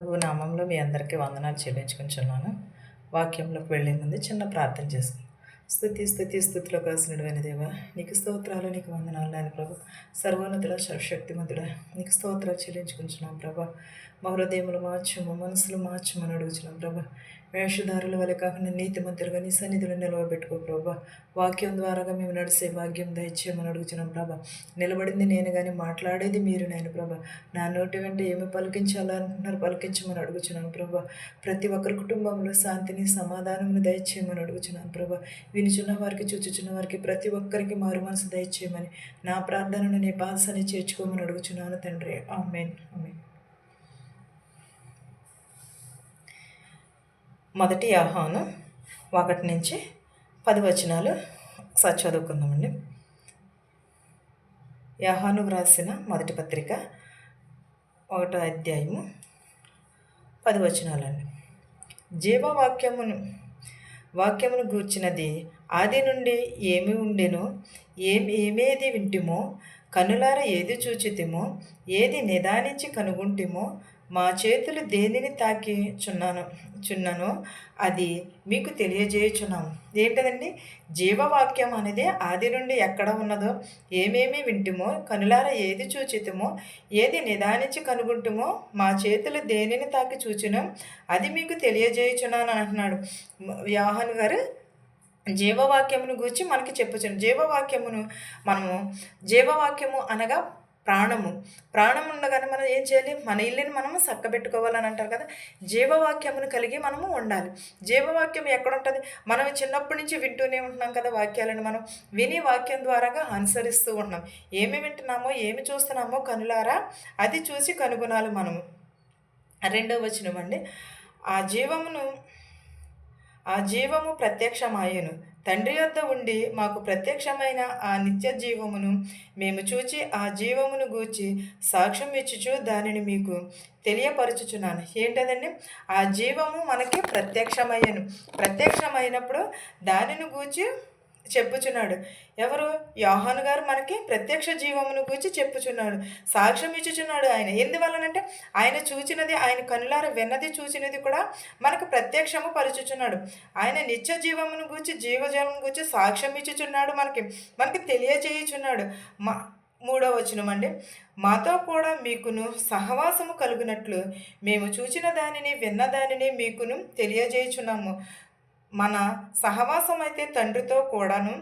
ప్రభు నామంలో మీ అందరికీ వందనాలు చెల్లించుకుంటున్నాను. వాక్యంలోకి వెళ్ళే ముందు చిన్న ప్రార్థన చేసుకుందాం. స్తుతిలో కాసినడువైన దేవా, నీకు స్తోత్రాలు, నీకు వందనాలు నాయన ప్రభు. సర్వోన్నతుడ, సర్వశక్తిమంతుడ, నీకు స్తోత్రాలు చెల్లించుకుంటున్నాం ప్రభా. మా హృదయములు మార్చము, మనసులు మార్చమని అడుగుచున్నాం ప్రభా. వేషధారుల వలె కాకుండా నీతిమంతులుగా నీ సన్నిధిలో నిలవబెట్టుకో ప్రభా. వాక్యం ద్వారాగా మేము నడిసే భాగ్యం దయచేయమని అడుగుచున్నాం ప్రభా. నిలబడింది నేను కానీ మాట్లాడేది మీరు నాయన ప్రభా. నా నోటి వెంట ఏమి పలికించాలనుకుంటున్నారు పలికించమని అడుగుచున్నాను ప్రభా. ప్రతి ఒక్కరి కుటుంబంలో శాంతిని సమాధానమును దయచేయమని అడుగుచున్నాను ప్రభా. వినుచున్న వారికి చూచుచున్న వారికి ప్రతి ఒక్కరికి మారు మనసు దయచేయమని నా ప్రార్థనను నీ పాదసని చేర్చుకోమని అడుగుచున్నాను తండ్రి. ఆమేన్ ఆమేన్. మొదటి యోహాను 1-10 ఒకసారి చదువుకుందామండి. యోహాను వ్రాసిన మొదటి పత్రిక 1 అధ్యాయము 10 వాక్యమును గూర్చినది ఆది నుండి ఏమి ఉండెనో, ఏమేది వింటిమో, కనులార ఏది చూచితిమో, ఏది నిదానించి కనుగొంటిమో, మా చేతులు దేనిని చున్ననో అది మీకు తెలియజేయుచున్నాము. ఏంటదండి? జీవవాక్యం అనేది ఆది నుండి ఎక్కడ ఉన్నదో, ఏమేమి వింటుమో, కనులార ఏది చూచితుమో, ఏది నిదానించి కనుగొంటుమో, మా చేతులు దేనిని తాకి చూచినాం అది మీకు తెలియజేయుచున్నాను అంటున్నాడు యోహాను గారు. జీవవాక్యమును గురించి మనకి చెప్పుచున్నాడు. జీవవాక్యము అనగా ప్రాణం ఉండగానే మనం ఏం చేయాలి? మన ఇల్లుని మనము చక్కబెట్టుకోవాలని అంటారు కదా. జీవవాక్యమును కలిగి మనము ఉండాలి. జీవవాక్యం ఎక్కడుంటుంది? మనం చిన్నప్పటి నుంచి వింటూనే ఉంటున్నాం కదా వాక్యాలను. మనం విని వాక్యం ద్వారాగా అనుసరిస్తూ ఉంటున్నాం. ఏమి వింటున్నామో, ఏమి చూస్తున్నామో కనులారా అది చూసి కనుగొనాలి మనము. 2వ వచనం అండి. ఆ జీవము ప్రత్యక్షమాయెను. తండ్రి యొద్ద ఉండి మాకు ప్రత్యక్షమైన ఆ నిత్య జీవమును మేము చూచి ఆ జీవమును గూర్చి సాక్ష్యం ఇచ్చుచు దానిని మీకు తెలియపరచుచున్నాను. ఏంటదండి? ఆ జీవము మనకి ప్రత్యక్షమైనప్పుడు దానిని గూర్చి చెప్పుచున్నాడు. ఎవరు? యోహాను గారు మనకి ప్రత్యక్ష జీవమును గురించి చెప్పుచున్నాడు, సాక్ష్యం ఇచ్చుచున్నాడు. ఆయన ఎందువల్లనంటే ఆయన చూచినది, ఆయన కనులార విన్నది, చూచినది కూడా మనకు ప్రత్యక్షము పలుచుచున్నాడు. ఆయన నిత్య జీవమును గురించి, జీవజీవమును గురించి సాక్ష్యం ఇచ్చుచున్నాడు, మనకి తెలియజేయుచున్నాడు. 3వ వచనం అండి. మాతో కూడా మీకును సహవాసము కలుగునట్లు మేము చూచిన దానిని విన్న దానిని మీకును తెలియజేయుచున్నాము. మన సహవాసం అయితే తండ్రితో కూడాను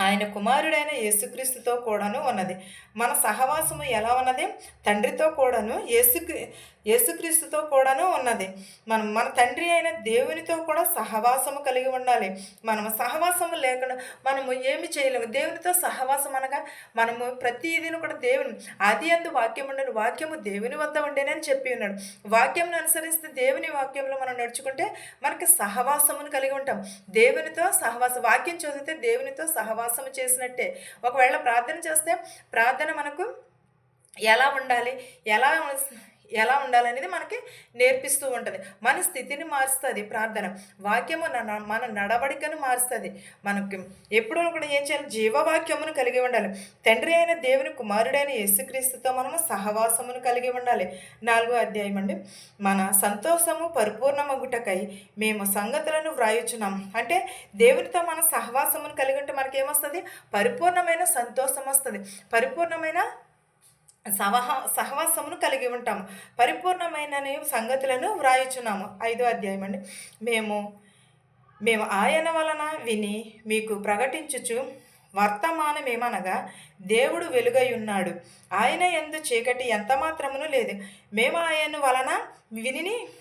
ఆయన కుమారుడైన యేసుక్రీస్తుతో కూడాను ఉన్నది. మన సహవాసము ఎలా ఉన్నది? తండ్రితో కూడాను యేసుక్రీస్తుతో కూడాను ఉన్నది. మన తండ్రి అయిన దేవునితో కూడా సహవాసము కలిగి ఉండాలి. మనము సహవాసము లేకుండా మనము ఏమి చేయలేము. దేవునితో సహవాసం అనగా మనము ప్రతిదిన కూడా ఆది యందు వాక్యం ఉండను, వాక్యము దేవుని వద్ద ఉండేనని చెప్పి ఉన్నాడు. వాక్యంను అనుసరిస్తే, దేవుని వాక్యంలో మనం నడుచుకుంటే మనకి సహవాసమును కలిగి ఉంటాం. దేవునితో సహవాసం, వాక్యం చదివితే దేవునితో సహవాసము చేసినట్టే. ఒకవేళ ప్రార్థన చేస్తే ప్రార్థన మనకు ఎలా ఉండాలి, ఎలా ఉండాలనేది మనకి నేర్పిస్తూ ఉంటుంది. మన స్థితిని మారుస్తుంది ప్రార్థన. వాక్యము మన నడవడికను మారుస్తుంది. మనకి ఎప్పుడూ కూడా ఏం చేయాలి? జీవవాక్యమును కలిగి ఉండాలి. తండ్రి అయిన దేవుని కుమారుడైన యేసుక్రీస్తుతో మనము సహవాసమును కలిగి ఉండాలి. 4వ అధ్యాయం అండి. మన సంతోషము పరిపూర్ణమగుటకై మేము సంగతులను వ్రాయుచున్నాం. అంటే దేవునితో మన సహవాసమును కలిగి ఉంటే మనకేమొస్తుంది? పరిపూర్ణమైన సంతోషం వస్తుంది. పరిపూర్ణమైన సహవాసమును కలిగి ఉంటాము. పరిపూర్ణమైన సంగతులను వ్రాయుచున్నాము. 5వ అధ్యాయం అండి. మేము ఆయన వలన విని మీకు ప్రకటించుచు వర్తమానమేమనగా దేవుడు వెలుగై ఉన్నాడు, ఆయన యందు చీకటి ఎంత మాత్రమును లేదు. మేము ఆయన వలన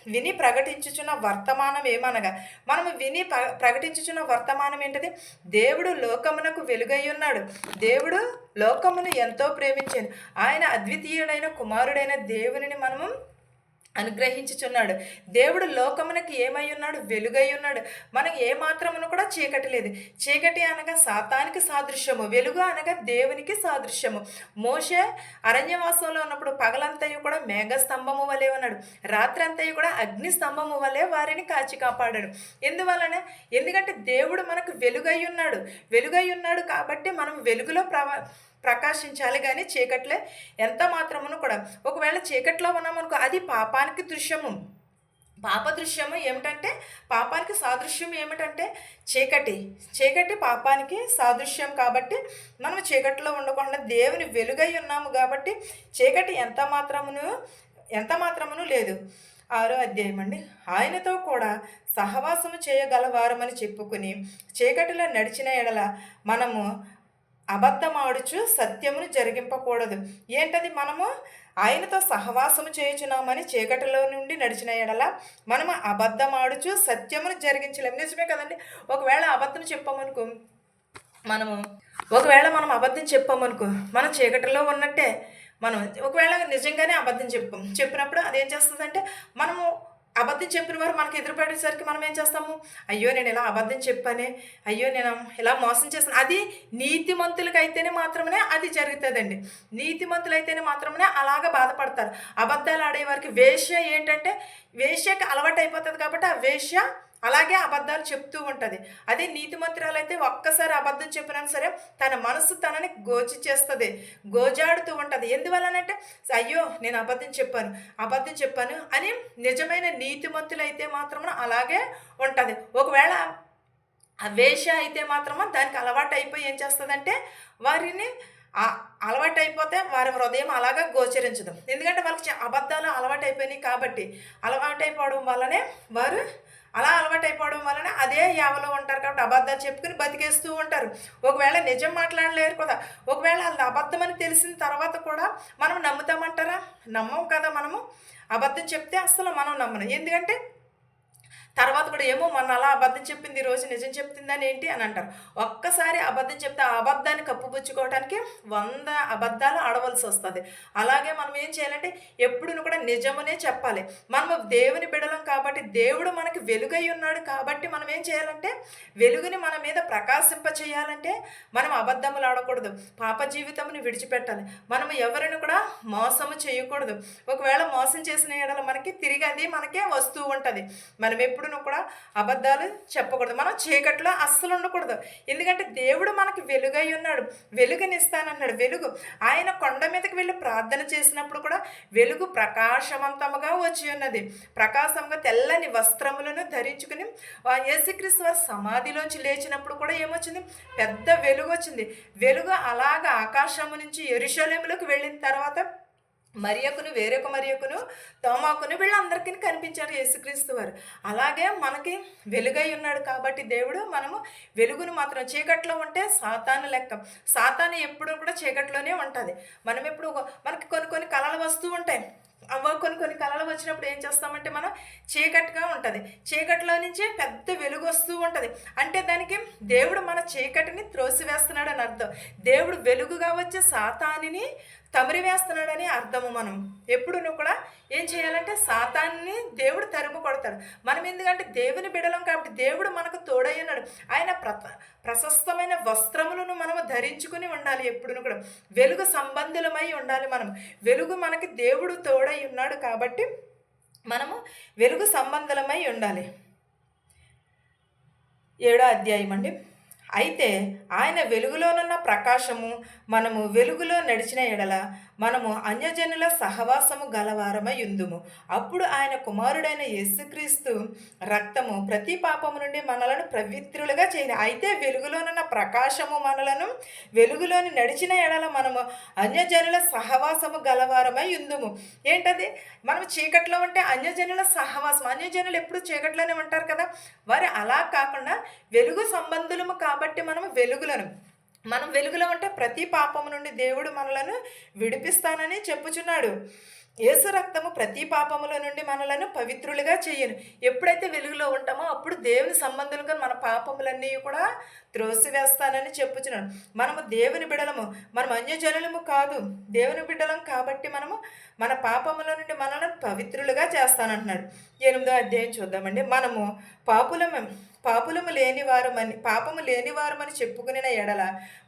విని ప్రకటించుచున్న వర్తమానం ఏమనగా, మనము విని ప్రకటించుచున్న వర్తమానం ఏంటిది? దేవుడు లోకమునకు వెలుగై ఉన్నాడు. దేవుడు లోకమును ఎంతో ప్రేమించాను. ఆయన అద్వితీయుడైన కుమారుడైన దేవునిని మనము అనుగ్రహించుచున్నాడు. దేవుడు లోకమునకి ఏమై ఉన్నాడు? వెలుగై ఉన్నాడు. మనకు ఏమాత్రమును కూడా చీకటి లేదు. చీకటి అనగా సాతానికి సాదృశ్యము, వెలుగు అనగా దేవునికి సాదృశ్యము. మోషే అరణ్యవాసంలో ఉన్నప్పుడు పగలంతయు కూడా మేఘస్తంభము వలె ఉన్నాడు, రాత్రి అంతయు కూడా అగ్ని స్తంభము వలె వారిని కాచి కాపాడాడు. ఎందుకంటే దేవుడు మనకు వెలుగై ఉన్నాడు కాబట్టి మనం వెలుగులో ప్రకాశించాలి గానీ చీకట్లే ఎంత మాత్రమును కూడా. ఒకవేళ చీకట్లో ఉన్నామనుకో అది పాపానికి దృశ్యము. పాప దృశ్యము ఏమిటంటే పాపానికి సాదృశ్యం ఏమిటంటే చీకటి. చీకటి పాపానికి సాదృశ్యం కాబట్టి మనం చీకటిలో ఉండకుండా దేవుని వెలుగై ఉన్నాము కాబట్టి చీకటి ఎంత మాత్రమును లేదు. 6వ అధ్యాయం అండి. ఆయనతో కూడా సహవాసము చేయగలవారమని చెప్పుకుని చీకటిలో నడిచిన ఎడల మనము అబద్ధమాడుచు సత్యమును జరిగింపకూడదు. ఏంటది? మనము ఆయనతో సహవాసము చేయుచున్నామని చీకటిలో నుండి నడిచిన ఎడల మనము అబద్ధమాడుచు సత్యమును జరిగించలేము. నిజమే కదండి. ఒకవేళ అబద్ధం చెప్పామనుకో మనం అబద్ధం చెప్పామనుకో మనం చీకటిలో ఉన్నట్టే. మనం ఒకవేళ నిజంగానే అబద్ధం చెప్పినప్పుడు అదేం చేస్తుందంటే మనము అబద్ధం చెప్పిన వారు మనకు ఎదురుపడేసరికి మనం ఏం చేస్తాము? అయ్యో నేను ఇలా అబద్ధం చెప్పానే, అయ్యో నేను ఇలా మోసం చేస్తాను. అది నీతిమంతులకైతేనే మాత్రమే అది జరుగుతుందండి. నీతిమంతులైతేనే మాత్రమే అలాగ బాధపడతారు. అబద్ధాలు ఆడేవారికి వేశ్య ఏంటంటే వేశ్యకి అలవాటు అయిపోతుంది కాబట్టి ఆ వేశ్య అలాగే అబద్ధాలు చెప్తూ ఉంటుంది. అదే నీతిమంతురాలైతే ఒక్కసారి అబద్ధం చెప్పినా సరే తన మనసు తనని చేస్తుంది, గోజాడుతూ ఉంటుంది. ఎందువల్లనంటే అయ్యో నేను అబద్ధం చెప్పాను అని నిజమైన నీతిమంతులైతే మాత్రం అలాగే ఉంటుంది. ఒకవేళ ఆ వేష అయితే మాత్రమో దానికి అలవాటు అయిపోయి ఏం చేస్తుందంటే వారిని అలవాటు అయిపోతే వారి హృదయం అలాగా గోచరించదు. ఎందుకంటే వాళ్ళకి అబద్ధాలు అలవాటు అయిపోయినాయి కాబట్టి అలవాటు అయిపోవడం వలన అదే యావలో ఉంటారు కాబట్టి అబద్ధాలు చెప్పుకుని బతికేస్తూ ఉంటారు. ఒకవేళ నిజం మాట్లాడలేరు కదా. ఒకవేళ అది అబద్ధమని తెలిసిన తర్వాత కూడా మనం నమ్ముతామంటారా? నమ్మం కదా. మనము అబద్ధం చెప్తే అసలు మనం నమ్మను. ఎందుకంటే తర్వాత కూడా ఏమో మొన్న అలా అబద్ధం చెప్పింది ఈరోజు నిజం చెప్తుందని ఏంటి అని అంటారు. ఒక్కసారి అబద్ధం చెప్తే ఆ అబద్ధాన్ని కప్పుపుచ్చుకోవడానికి 100 అబద్ధాలు ఆడవలసి వస్తుంది. అలాగే మనం ఏం చేయాలంటే ఎప్పుడు కూడా నిజమునే చెప్పాలి. మనము దేవుని బిడలం కాబట్టి దేవుడు మనకి వెలుగై ఉన్నాడు కాబట్టి మనం ఏం చేయాలంటే వెలుగుని మన మీద ప్రకాశింప చేయాలంటే మనం అబద్ధములు ఆడకూడదు, పాప జీవితముని విడిచిపెట్టాలి. మనము ఎవరిని కూడా మోసము చేయకూడదు. ఒకవేళ మోసం చేసిన ఎడల మనకి తిరిగి అది మనకే వస్తూ ఉంటుంది. మనం ఎప్పుడు కూడా అబద్ధాలు చెప్పకూడదు. మనం చీకట్లో అస్సలు ఉండకూడదు. ఎందుకంటే దేవుడు మనకి వెలుగై ఉన్నాడు, వెలుగునిస్తానన్నాడు. వెలుగు ఆయన కొండ మీదకి వెళ్ళి ప్రార్థన చేసినప్పుడు కూడా వెలుగు ప్రకాశవంతముగా వచ్చి ఉన్నది. ప్రకాశంగా తెల్లని వస్త్రములను ధరించుకుని యేసుక్రీస్తు వారు సమాధిలోంచి లేచినప్పుడు కూడా ఏమొచ్చింది? పెద్ద వెలుగు వచ్చింది. వెలుగు అలాగా ఆకాశము నుంచి యెరూషలేములోకి వెళ్ళిన తర్వాత మరియకును, వేరొక మరియకును, తోమాకును వీళ్ళందరికీ కనిపించారు యేసుక్రీస్తు వారు. అలాగే మనకి వెలుగై ఉన్నాడు కాబట్టి దేవుడు మనము వెలుగును మాత్రం చీకట్లో ఉంటే సాతాను లెక్క. సాతాను ఎప్పుడు కూడా చీకట్లోనే ఉంటుంది. మనం ఎప్పుడు మనకి కొన్ని కళలు వస్తూ ఉంటాయి. కొన్ని కళలు వచ్చినప్పుడు ఏం చేస్తామంటే మనం చీకటిగా ఉంటుంది. చీకటిలో నుంచి పెద్ద వెలుగు వస్తూ ఉంటుంది. అంటే దానికి దేవుడు మన చీకటిని త్రోసివేస్తున్నాడు అని అర్థం. దేవుడు వెలుగుగా వచ్చే సాతానిని తమిరివేస్తున్నాడని అర్థము. మనం ఎప్పుడు కూడా ఏం చేయాలంటే సాతాన్ని దేవుడు తరుము కొడతాడు. మనం ఎందుకంటే దేవుని బిడలం కాబట్టి దేవుడు మనకు తోడై ఉన్నాడు. ఆయన ప్రశస్తమైన వస్త్రములను మనము ధరించుకుని ఉండాలి. ఎప్పుడు కూడా వెలుగు సంబంధులమై ఉండాలి. మనం వెలుగు మనకి దేవుడు తోడై ఉన్నాడు కాబట్టి మనము వెలుగు సంబంధులమై ఉండాలి. 7వ అధ్యాయం అండి. అయితే ఆయన వెలుగులోనున్న ప్రకాశము మనము వెలుగులో నడిచిన ఎడల మనము అన్యజనుల సహవాసము గలవారమై ఉందుము. అప్పుడు ఆయన కుమారుడైన యేసుక్రీస్తు రక్తము ప్రతి పాపము నుండి మనలను పవిత్రులుగా చేయను. అయితే వెలుగులోనున్న ప్రకాశము మనలను వెలుగులోని నడిచిన ఎడల మనము అన్యజనుల సహవాసము గలవారమై ఉందుము. ఏంటది? మనం చీకట్లో ఉంటే అన్యజనుల సహవాసం. అన్యజనులు ఎప్పుడు చీకట్లోనే ఉంటారు కదా. వారు అలా కాకుండా వెలుగు సంబంధులము కాబట్టి మనం వెలుగులో ఉంటే ప్రతి పాపము నుండి దేవుడు మనలను విడిపిస్తానని చెప్పుచున్నాడు. యేసు రక్తము ప్రతి పాపముల నుండి మనలను పవిత్రులుగా చేయను. ఎప్పుడైతే వెలుగులో ఉంటామో అప్పుడు దేవుని సంబంధులుగా మన పాపములన్నీ కూడా త్రోసివేస్తానని చెప్పుచున్నాడు. మనము దేవుని బిడలము, మనం అన్యజనులము కాదు, దేవుని బిడ్డలం కాబట్టి మనము మన పాపముల నుండి మనలను పవిత్రులుగా చేస్తానంటున్నాడు. 8వ అధ్యాయం చూద్దామండి. మనము పాపము లేనివారమని చెప్పుకునే ఎడల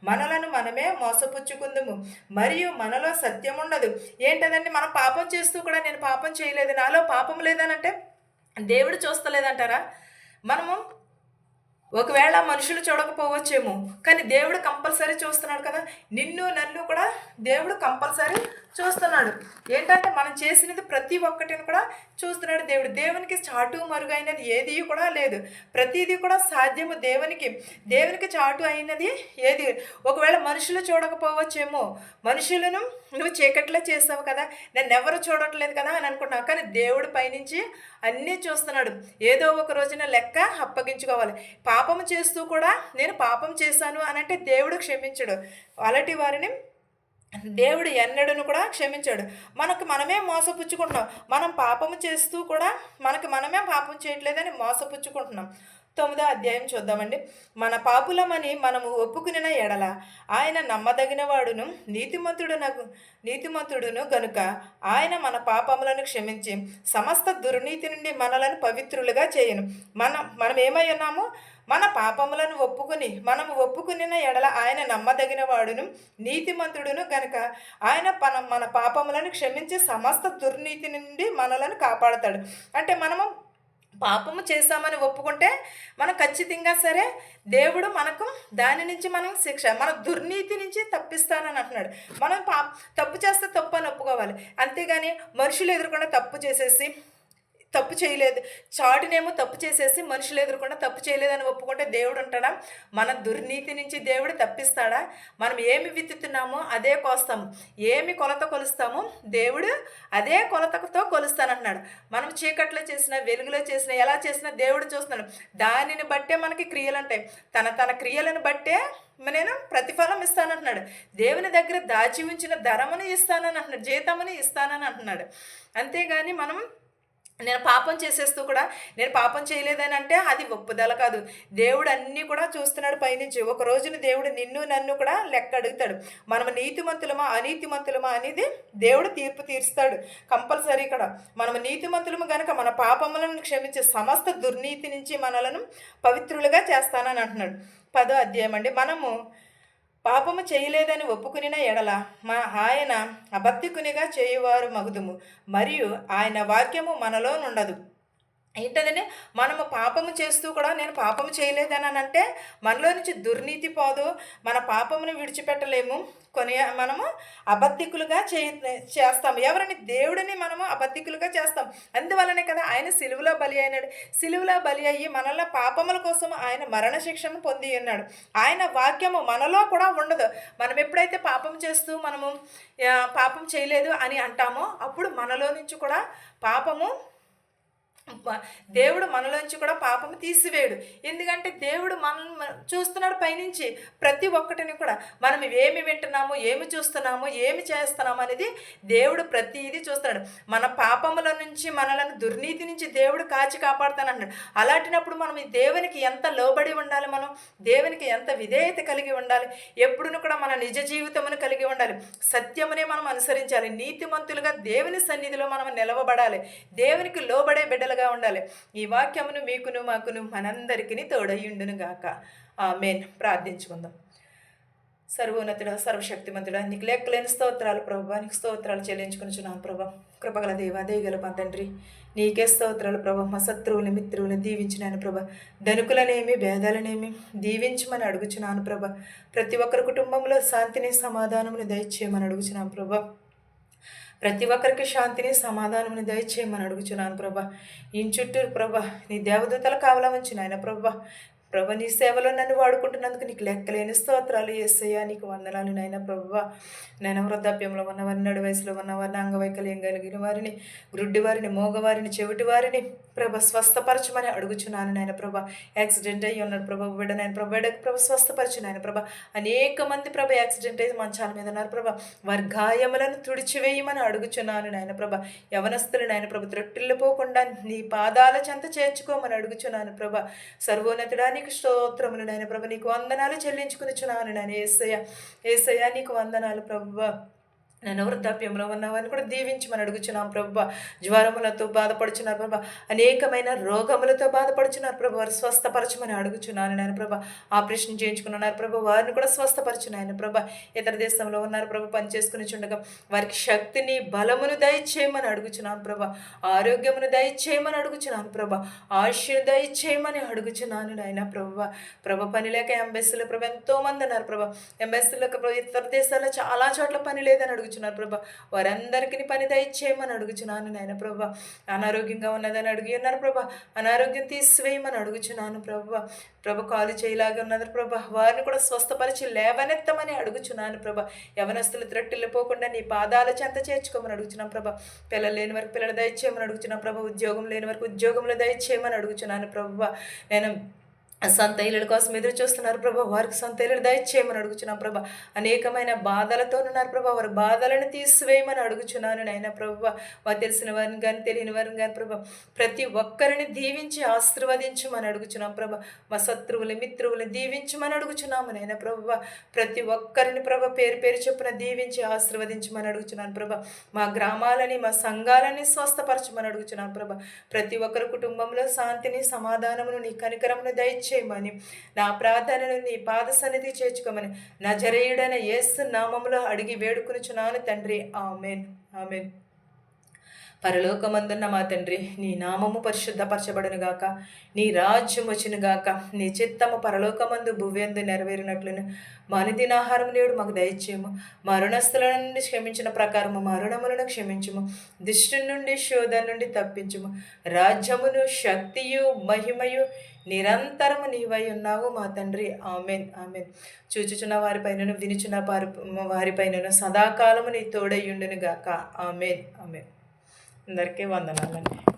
మనలను మనమే మోసపుచ్చుకుందుము, మరియు మనలో సత్యం ఉండదు. ఏంటదండి? మనం పాపం చేస్తూ కూడా నేను పాపం చేయలేదు, నాలో పాపం లేదనంటే దేవుడు చూస్తలేదంటారా? మనము ఒకవేళ మనుషులు చూడకపోవచ్చేమో, కానీ దేవుడు కంపల్సరీ చూస్తున్నాడు కదా. నిన్ను నన్ను కూడా దేవుడు కంపల్సరీ చూస్తున్నాడు. ఏంటంటే మనం చేసినది ప్రతి ఒక్కటిని కూడా చూస్తున్నాడు దేవుడు. దేవునికి చాటు మరుగైనది ఏది కూడా లేదు. ప్రతిదీ కూడా సాధ్యము దేవునికి. దేవునికి చాటు అయినది ఏది. ఒకవేళ మనుషులు చూడకపోవచ్చేమో, మనుషులను నువ్వు చీకట్లో చేస్తావు కదా, నన్ను ఎవరు చూడట్లేదు కదా అని అనుకుంటున్నావు, కానీ దేవుడు పైనుంచి అన్నీ చూస్తున్నాడు. ఏదో ఒక రోజున లెక్క అప్పగించుకోవాలి. పాపము చేస్తూ కూడా నేను పాపం చేశాను అని అంటే దేవుడు క్షమించడు. అలాంటి వారిని దేవుడు ఎన్నడను కూడా క్షమించాడు. మనమే మోసపుచ్చుకుంటున్నాం. మనం పాపము చేస్తూ కూడా మనమే పాపం చేయట్లేదని మోసపుచ్చుకుంటున్నాం. 9వ అధ్యాయం చూద్దామండి. మన పాపులమని మనము ఒప్పుకునిన ఎడల ఆయన నమ్మదగిన వాడును నీతిమంతుడును గనుక ఆయన మన పాపములను క్షమించి సమస్త దుర్నీతి నుండి మనలను పవిత్రులుగా చేయను. మనం ఏమై ఉన్నాము? మన పాపములను ఒప్పుకునిన ఎడల ఆయన నమ్మదగిన వాడును నీతిమంతుడును గనుక ఆయన మన పాపములను క్షమించి సమస్త దుర్నీతి నుండి మనలను కాపాడతాడు. అంటే మనము పాపము చేశామని ఒప్పుకుంటే మనం ఖచ్చితంగా సరే దేవుడు మనకు దాని నుంచి మనం శిక్ష, మన దుర్నీతి నుంచి తప్పిస్తానని అంటున్నాడు. మనం తప్పు చేస్తే తప్పు అని ఒప్పుకోవాలి. అంతేగాని మనుషులు ఎదురుకుండా తప్పు చేయలేదు, చాటునేమో తప్పు చేసేసి మనుషులు ఎదురుకుండా తప్పు చేయలేదని ఒప్పుకుంటే దేవుడు ఉంటాడా? మన దుర్నీతి నుంచి దేవుడు తప్పిస్తాడా? మనం ఏమి విత్తుతున్నామో అదే కోస్తాము. ఏమి కొలత కొలుస్తామో దేవుడు అదే కొలతతో కొలుస్తానంటున్నాడు. మనం చీకట్లో చేసిన, వెలుగులో చేసిన, ఎలా చేసినా దేవుడు చూస్తున్నాడు. దానిని బట్టే మనకి క్రియలు ఉంటాయి. తన క్రియలను బట్టే నేను ప్రతిఫలం ఇస్తానంటున్నాడు. దేవుని దగ్గర దాచి ఉంచిన ధరమును ఇస్తానని అంటున్నాడు, జీతముని ఇస్తానని అంటున్నాడు. అంతేగాని నేను పాపం చేసేస్తూ కూడా నేను పాపం చేయలేదని అంటే అది ఒప్పుదల కాదు. దేవుడు అన్నీ కూడా చూస్తున్నాడు పైనుంచి. ఒక రోజున దేవుడు నిన్ను నన్ను కూడా లెక్క అడుగుతాడు. మనం నీతిమంతులమా అనీతిమంతులమా అనేది దేవుడు తీర్పు తీరుస్తాడు కంపల్సరీ. ఇక్కడ మనం నీతిమంతులము కనుక మన పాపములను క్షమించే సమస్త దుర్నీతి నుంచి మనలను పవిత్రులుగా చేస్తానని అంటున్నాడు. 10వ అధ్యాయం అండి. మనము పాపము చేయలేదని ఒప్పుకునిన ఎడల ఆయన అబద్ధికునిగా చేయువారు మగుదుము, మరియు ఆయన వాక్యము మనలో నుండదు. ఏంటంటే మనము పాపము చేస్తూ కూడా నేను పాపము చేయలేదని అంటే మనలో నుంచి దుర్నీతి పోదు, మన పాపమును విడిచిపెట్టలేము. మనము అబద్ధికులుగా చేస్తాము. ఎవరిని? దేవుడిని మనము అబద్ధికులుగా చేస్తాం. అందువల్లనే కదా ఆయన సిలువలో బలి అయినాడు. సిలువలో బలి అయ్యి మనల్ని పాపముల కోసం ఆయన మరణ శిక్షను పొంది ఉన్నాడు. ఆయన వాక్యము మనలో కూడా ఉండదు. మనం ఎప్పుడైతే పాపం చేస్తూ మనము పాపం చేయలేదు అని అంటామో అప్పుడు మనలో నుంచి కూడా దేవుడు మనలోంచి కూడా పాపము తీసివేయడు. ఎందుకంటే దేవుడు మనల్ని చూస్తున్నాడు పైనుంచి. ప్రతి ఒక్కటిని కూడా మనం ఏమి వింటున్నాము, ఏమి చూస్తున్నాము, ఏమి చేస్తున్నాము అనేది దేవుడు ప్రతిదీ చూస్తున్నాడు. మన పాపముల నుంచి, మనలను దుర్నీతి నుంచి దేవుడు కాచి కాపాడుతానన్నాడు. అలాంటినప్పుడు మనం దేవునికి ఎంత లోబడి ఉండాలి, మనం దేవునికి ఎంత విధేయత కలిగి ఉండాలి, ఎప్పుడును కూడా మన నిజ జీవితమును కలిగి ఉండాలి, సత్యమునే మనం అనుసరించాలి, నీతిమంతులుగా దేవుని సన్నిధిలో మనం నిలవబడాలి, దేవునికి లోబడే బిడ్డలుగా ఉండాలి. ఈ వాక్యమును మీకును మాకును మనందరికీ తోడయ్యుండును గాక. ఆమేన్. ప్రార్థించుకుందాం. సర్వోన్నతుడా, సర్వశక్తిమంతుడా, నీకు లెక్కలేని స్తోత్రాలు ప్రభువా, నీకు స్తోత్రాలు చెల్లించుకునిచున్నాను ప్రభా. కృపగల దేవా, దయగల మా తండ్రి, నీకే స్తోత్రాలు ప్రభా. మా శత్రువుని మిత్రువుని దీవించినాను ప్రభా. ధనుకులనేమి భేదాలనేమి దీవించమని అడుగుచున్నాను ప్రభా. ప్రతి ఒక్కరి కుటుంబంలో శాంతిని సమాధానముని దయచేయమని అడుగుచున్నాను ప్రభా. ప్రతి ఒక్కరికి శాంతిని సమాధానముని దయచేయమని అడుగుచున్నాను ప్రభా. ఈ చుట్టూ ప్రభా నీ దేవదూతలు కావలా ఉంచి నాయన ప్రభా. నీ సేవలో నన్ను వాడుకుంటున్నందుకు నీకు లెక్కలేని స్తోత్రాలు యేసయ్యా, నీకు వందనాలు నాయన ప్రభువా. నేను వృద్ధాప్యంలో ఉన్నవారిని, నడు వయసులో ఉన్నవారిని, అంగవైకల్యం కలిగిన వారిని, గ్రుడ్డి వారిని, మోగవారిని, చెవిటి వారిని ప్రభ స్వస్థపరచమని అడుగుచున్నాను నాయన ప్రభా. యాక్సిడెంట్ అయ్యి ఉన్నాడు ప్రభా బిడ్డ, నాయన ప్రభ స్వస్థపరచు నాయన ప్రభా. అనేక మంది ప్రభ యాక్సిడెంట్ అయ్యి మంచాల మీద ఉన్నారు ప్రభా. వారి గాయములను తుడిచివేయమని అడుగుచున్నాను నాయన ప్రభా. యవనస్తులు నాయన ప్రభ త్రొట్టిల్లిపోకుండా నీ పాదాల చెంత చేర్చుకోమని అడుగుచున్నాను ప్రభా. సర్వోన్నతుడా, నీకు స్తోత్రములు నాయన ప్రభ. నీకు వందనాలు చెల్లించుకునిచున్నాను నాయన యేసయ్య. యేసయ్య నీకు వందనాలు ప్రభువా. నేను వృద్ధాప్యంలో ఉన్న వారిని కూడా దీవించమని అడుగుచున్నాం ప్రభా. జ్వరములతో బాధపడుచున్నారు ప్రభా, అనేకమైన రోగములతో బాధపడుచున్నారు ప్రభా, వారు స్వస్థపరచమని అడుగుచున్నాను నాయన ప్రభా. ఆపరేషన్ చేయించుకున్నారు ప్రభా, వారిని కూడా స్వస్థపరచున్నాయన ప్రభా. ఇతర దేశంలో ఉన్నారు ప్రభా, పని చేసుకుని చుండగా వారికి శక్తిని బలమును దయచేయమని అడుగుచున్నాను ప్రభా. ఆరోగ్యమును దయచేయమని అడుగుచున్నాను ప్రభా. ఆయుష్ను దయచేయమని అడుగుచున్నాను నాయన ప్రభా. ప్రభా, పని లేక ఎంబెస్సీలో ప్రభా ఎంతో మంది ఉన్నారు ప్రభా. ఎంబెస్సీలో ఇతర దేశాల్లో చాలా చోట్ల పని లేదని అడుగుచున్నారు ప్రభా. వారందరికీ పని దయచేయమని అడుగుచున్నాను నాయన ప్రభా. అనారోగ్యంగా ఉన్నదని అడిగి ఉన్నారు ప్రభా, అనారోగ్యం తీసివేయమని అడుగుచున్నాను ప్రభా. ప్రభ, కాలు చేయలాగా ఉన్నది ప్రభా, వారిని కూడా స్వస్థపరిచి లేవనెత్తమని అడుగుచున్నాను ప్రభా. యవనస్తులు త్రట్టిల్లిపోకుండా నీ పాదాల చెంత చేర్చుకోమని అడుగుచున్నాం ప్రభా. పిల్లలు లేని వరకు పిల్లలు దయచేయమని అడుగుచున్నాం ప్రభా. ఉద్యోగం లేని వరకు ఉద్యోగంలో దయచేయమని అడుగుచున్నాను ప్రభా. నేను సొంత ఇళ్ళ కోసం ఎదురు చూస్తున్నారు ప్రభా, వారికి సొంత ఇల్లు దయచేయమని అడుగుచున్నాం ప్రభా. అనేకమైన బాధలతో ఉన్నారు ప్రభా, వారి బాధలను తీసివేయమని అడుగుచున్నాను నాయన ప్రభా. వారు తెలిసిన వారిని కానీ తెలియని వారిని కానీ ప్రభా, ప్రతి ఒక్కరిని దీవించి ఆశీర్వదించమని అడుగుచున్నాం ప్రభా. మా శత్రువులు మిత్రువులు దీవించమని అడుగుచున్నాము నాయన ప్రభా. ప్రతి ఒక్కరిని ప్రభా పేరు పేరు చొప్పున దీవించి ఆశీర్వదించమని అడుగుచున్నాను ప్రభా. మా గ్రామాలని మా సంఘాలని స్వస్థపరచమని అడుగుచున్నాను ప్రభా. ప్రతి ఒక్కరి కుటుంబంలో శాంతిని సమాధానమును నీ కనికరమును దయచేయమని, నా ప్రార్థనను నీ పాద సన్నిధి చేర్చుకోమని నజరేయుడైన యేసు నామములో అడిగి వేడుకొనుచున్నాను తండ్రి. Amen, amen. పరలోకమందున్న మా తండ్రి, నీ నామము పరిశుద్ధపరచబడునుగాక, నీ రాజ్యం వచ్చునుగాక, నీ చిత్తము పరలోకమందు భువ్యందు నెరవేరినట్లును మా అనుదినాహారం నేడు మాకు దయచేయము. మా రుణస్థుల నుండి క్షమించిన ప్రకారము మా రుణములను క్షమించుము. దుష్టు నుండి శోధన నుండి తప్పించుము. రాజ్యమును శక్తియు మహిమయు నిరంతరము నీవై ఉన్నావు మా తండ్రి. Amen, amen. చూచుచున్న వారిపైనను వినుచున్న వారిపైనను సదాకాలము నీ తోడయ్యుండును గాక. Amen, amen. అందరికీ వందనాలండి.